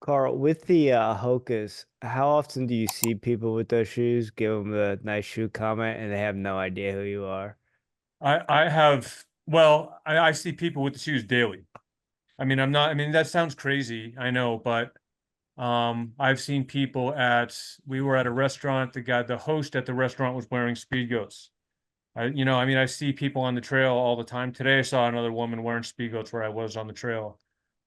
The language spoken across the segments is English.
Carl, with the Hokas, how often do you see people with those shoes, give them the nice shoe comment, and they have no idea who you are? I have well, I see people with the shoes daily. I mean, that sounds crazy, I know, but I've seen people we were at a restaurant, the host at the restaurant was wearing Speed Goats. I mean, I see people on the trail all the time. Today I saw another woman wearing Speed Goats where I was on the trail.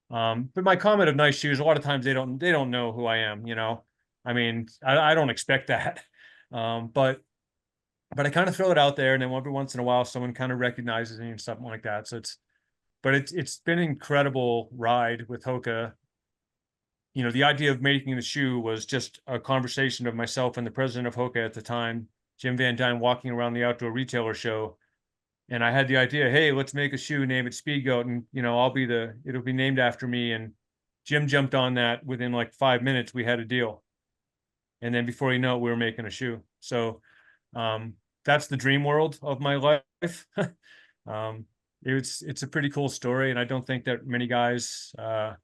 But my comment of nice shoes, a lot of times they don't know who I am, you know. I mean, I don't expect that. But I kind of throw it out there, and then every once in a while, someone kind of recognizes me and something like that. It's been an incredible ride with Hoka. You know, the idea of making the shoe was just a conversation of myself and the president of Hoka at the time, Jim Van Dyne, walking around the outdoor retailer show, and I had the idea, hey, let's make a shoe, name it Speed Goat, and it'll be named after me. And Jim jumped on that within like 5 minutes. We had a deal, and then before you know it, we were making a shoe. So um, that's the dream world of my life. um, it's a pretty cool story, and I don't think that many guys, other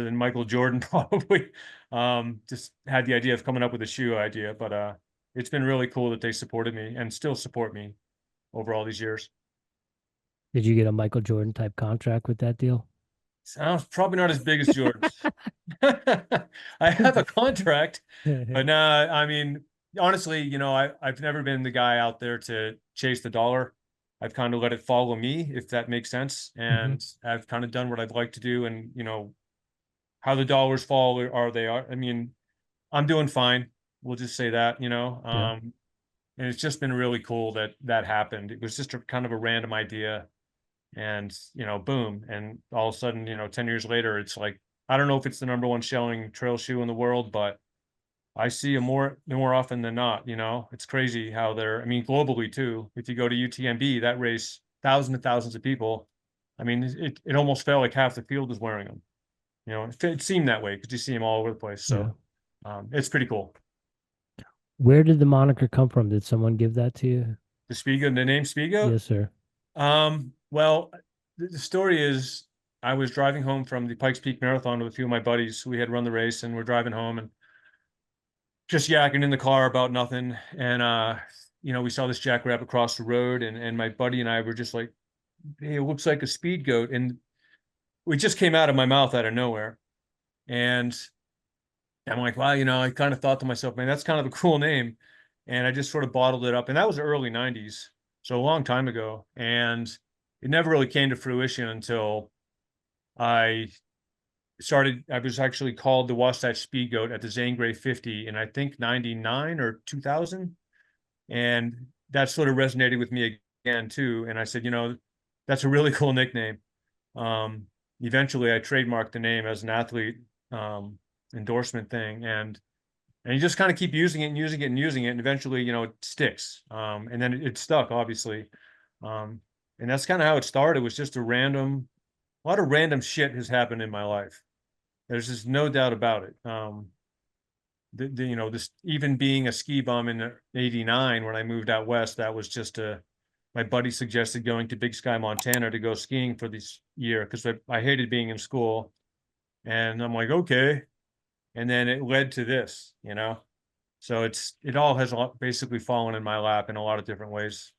than Michael Jordan, probably just had the idea of coming up with a shoe idea. But it's been really cool that they supported me and still support me over all these years. Did you get a Michael Jordan type contract with that deal? Sounds probably not as big as Jordan's. I have a contract, but nah, I mean, honestly, I've never been the guy out there to chase the dollar. I've kind of let it follow me, if that makes sense. Hmm. And I've kind of done what I'd like to do. And, how the dollars fall are they are. I mean, I'm doing fine. We'll just say that, Yeah. and it's just been really cool that that happened. It was just a kind of a random idea and boom, and all of a sudden 10 years later it's like, I don't know if it's the number one selling trail shoe in the world, but I see it more often than not. It's crazy how they're, I mean, globally too. If you go to UTMB, that race, thousands and thousands of people, I mean, it almost felt like half the field was wearing them. It seemed that way because you see them all over the place. Yeah. So it's pretty cool. Where did the moniker come from? Did someone give that to you? The name Spigo. Yes, sir. Well, the story is, I was driving home from the Pikes Peak Marathon with a few of my buddies. We had run the race and we're driving home and just yakking in the car about nothing. And we saw this jackrabbit across the road, and my buddy and I were just like, hey, it looks like a speed goat. And it just came out of my mouth out of nowhere. And I'm like, wow, I kind of thought to myself, man, that's kind of a cool name. And I just sort of bottled it up. And that was the early 90s, so a long time ago. And it never really came to fruition until I I was actually called the Wasatch Speed Goat at the Zane Grey 50 in, I think, 99 or 2000. And that sort of resonated with me again, too. And I said, that's a really cool nickname. Um, Eventually, I trademarked the name as an athlete endorsement thing. And you just kind of keep using it and using it and using it. And eventually, it sticks. And then it stuck, obviously. Um, and that's kind of how it started. It was just a lot of random shit has happened in my life. There's just no doubt about it. This, even being a ski bum in '89 when I moved out west, that was just my buddy suggested going to Big Sky, Montana to go skiing for this year because I hated being in school. And I'm like, okay. And then it led to this. So it all has basically fallen in my lap in a lot of different ways.